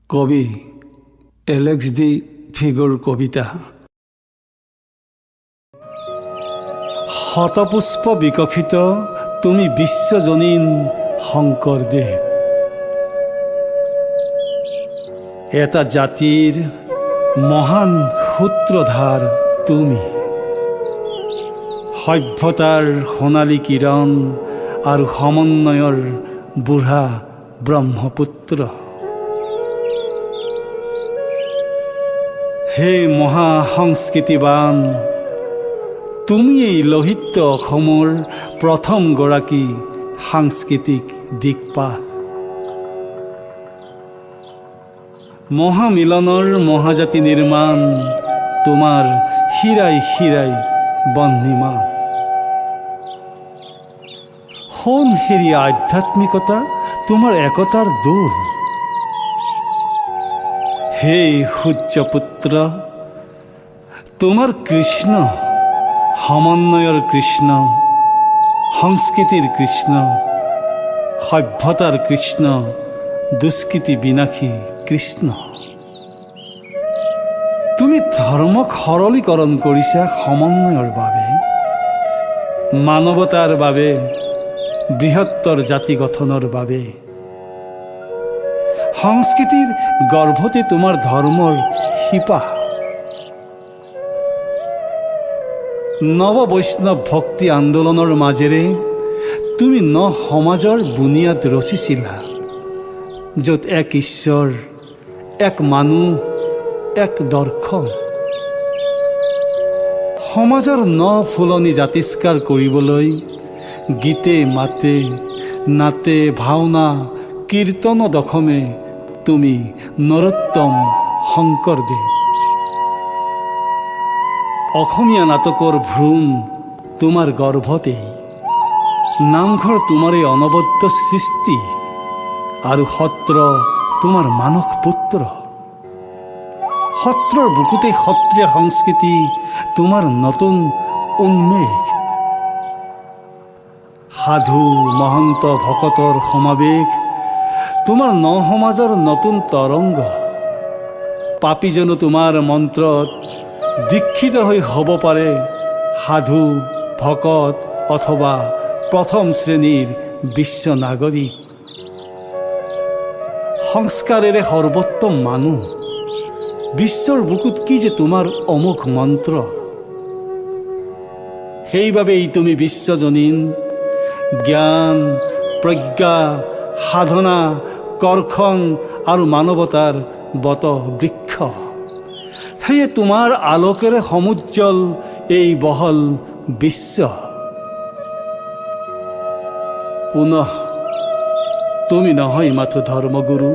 কবি Alex D ফিগোৰ কবিতা। শতপুষ্প বিকশিত তুমি বিশ্বজনীন শংকৰদেৱ। এটা জাতিৰ মহান সূত্ৰধাৰ তুমি, সভ্যতাৰ সোণালী কিৰণ আৰু সমন্বয়ৰ বুঢ়া ব্ৰহ্মপুত্ৰ। হে মহাসংস্কৃতিবান, তুমি এই লোহিত অসমৰ প্ৰথমগৰাকী সাংস্কৃতিক দিক্পাল। মহামিলনৰ মহাজাতি নিৰ্মাণ তোমাৰ শিৰাই শিৰাই বহ্নিমান। সোণহেৰি আধ্যাত্মিকতা তোমাৰ একতাৰ দোল। হে সূৰ্যপুত্ৰ, তোমাৰ কৃষ্ণ সমন্বয়ৰ কৃষ্ণ, সংস্কৃতিৰ কৃষ্ণ, সভ্যতাৰ কৃষ্ণ, দুষ্কৃতি বিনাশী কৃষ্ণ। তুমি ধৰ্মক সৰলীকৰণ কৰিছা সমন্বয়ৰ বাবে, মানৱতাৰ বাবে, বৃহত্তৰ জাতি গঠনৰ বাবে। সংস্কৃতিৰ গৰ্ভতে তোমাৰ ধৰ্মৰ শিপা। নৱ বৈষ্ণৱ ভক্তি আন্দোলনৰ মাজেৰে তুমি সমাজৰ বুনিয়াদ ৰচিছিলা, য'ত এক ঈশ্বৰ, এক মানুহ, এক দৰ্শন। সমাজৰ ফুলনি জাতিষ্কাৰ কৰিবলৈ গীতে মাতে, নাটে, ভাওনা, কীৰ্তন দশমে তুমি নৰোত্তম শংকৰদেৱ। অসমীয়া নাটকৰ ভ্ৰূণ তোমাৰ গৰ্ভতেই, নামঘৰ তোমাৰে অনবদ্য সৃষ্টি, আৰু সত্ৰ তোমাৰ মানস পুত্ৰ। সত্ৰৰ বুকুতে সত্ৰীয়া সংস্কৃতি তোমাৰ নতুন উন্মেষ। সাধু মহন্ত ভকতৰ সমাৱেশ তোমাৰ সমাজৰ নতুন তৰংগ। পাপীজনো তোমাৰ মন্ত্ৰত দীক্ষিত হৈ হ'ব পাৰে সাধু, ভকত অথবা প্ৰথম শ্ৰেণীৰ বিশ্ব নাগৰিক। সংস্কাৰেৰে সৰ্বোত্তম মানুহ, বিশ্বৰ বুকুত কি যে তোমাৰ অমোঘ মন্ত্ৰ। সেইবাবেই তুমি বিশ্বজনীন জ্ঞান, প্ৰজ্ঞা, সাধনা, কৰ্ষণ আৰু মানৱতাৰ বট বৃক্ষ। সেয়ে তোমাৰ আলোকেৰে সমুজ্জ্বল এই বহল বিশ্ব। পুনঃ তুমি নহয় মাথো ধৰ্মগুৰু,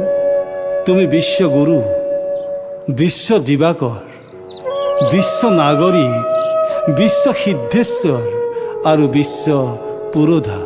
তুমি বিশ্বগুৰু, বিশ্ব দিবাকৰ, বিশ্ব নাগৰিক, বিশ্ব সিদ্ধেশ্বৰ আৰু বিশ্ব পুৰোধা।